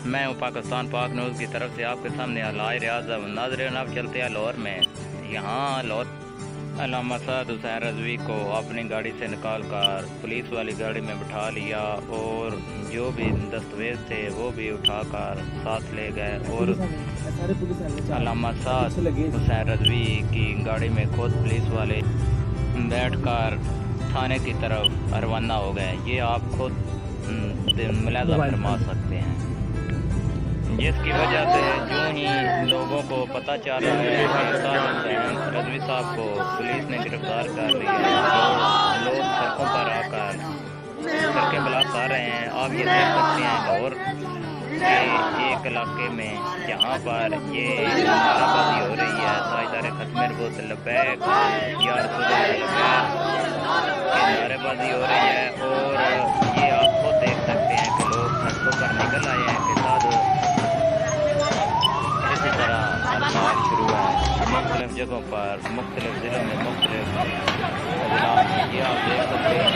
मैं हूँ पाकिस्तान पाक न्यूज़ की तरफ से आपके सामने अलाइ रियाज नाज़रीन। अब चलते हैं लाहौर में। यहाँ लाहौर अल्लामा साद हुसैन रज़वी को अपनी गाड़ी से निकाल कर पुलिस वाली गाड़ी में बिठा लिया और जो भी दस्तावेज थे वो भी उठाकर साथ ले गए और अल्लामा साद हुसैन रज़वी की गाड़ी में खुद पुलिस वाले बैठकर थाने की तरफ रवाना हो गए। ये आप खुद मुलाज़ा फरमा सकते हैं, जिसकी वजह से जो ही लोगों को पता चल रहा है कि साद हुसैन रज़वी साहब को पुलिस ने गिरफ्तार कर लिया, तो लोग सड़कों पर आकर सड़कें ब्लॉक कर रहे हैं। आप ये देख सकते हैं लाहौर के एक इलाके में जहाँ पर ये नाराबाजी हो रही है, ताजदार खत्म नबूवत लब्बैक या रसूल लब्बैक की नारेबाजी हो रही है। और ये आप खुद देख सकते हैं कि लोग सड़कों पर निकल आए हैं कि साथ इसी तरह अल्लाह शुरू है मुख्तलिफ जगहों पर, मुख्तलिफ ज़िलों में, मुख्तलिफ अजला में। ये आप देख सकते हैं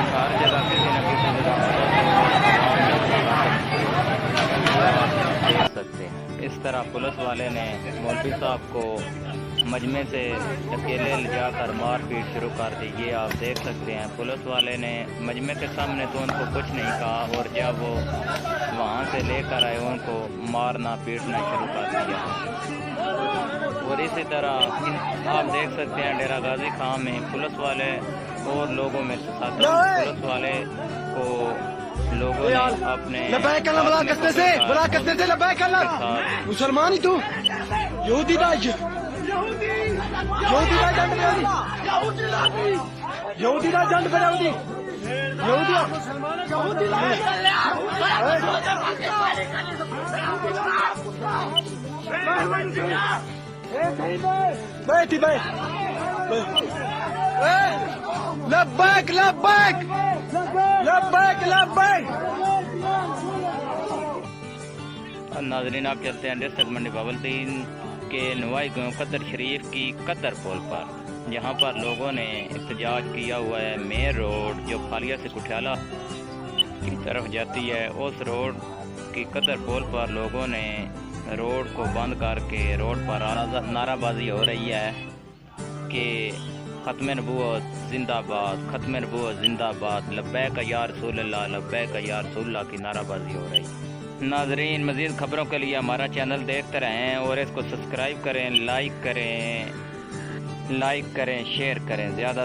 हर जगह किसी न किसी देख सकते हैं। इस तरह पुलिस वाले ने मौलवी साहब को मजमे से अकेले ले जाकर मार पीट शुरू कर दी। ये आप देख सकते हैं पुलिस वाले ने मजमे के सामने तो उनको कुछ नहीं कहा और जब वो वहाँ से लेकर आए उनको मारना पीटना शुरू कर दिया। और इसी तरह आप देख सकते हैं डेरा गाजी खां में पुलिस वाले और लोगों में से पुलिस वाले को लोगों ने अपने मुसलमान ही तू यहूदी ਦਾ ਜੰਡ ਬਣਾ ਉਹਦੀ بيتي بيت لبيك لبيك لبيك لبيك नाज़रीन आप चलते हैं डिस्ट्रिक्ट मंडी बावलदीन के नुवाई गाँव कतर शरीफ की कतर पुल पर, जहाँ पर लोगों ने एहतजाज किया हुआ है। मेन रोड जो फालिया से कुठियाला की तरफ जाती है, उस रोड की कतर पुल पर लोगों ने रोड को बंद करके रोड पर नाराबाजी हो रही है कि ख़त्म नबूवत जिंदाबाद, ख़त्म नबूवत जिंदाबाद, लब्बैक या रसूल अल्लाह, लब्बैक या रसूल अल्लाह की नाराबाजी हो रही है। नाज़रीन मज़ीद ख़बरों के लिए हमारा चैनल देखते रहें और इसको सब्सक्राइब करें, लाइक करें, शेयर करें, ज़्यादा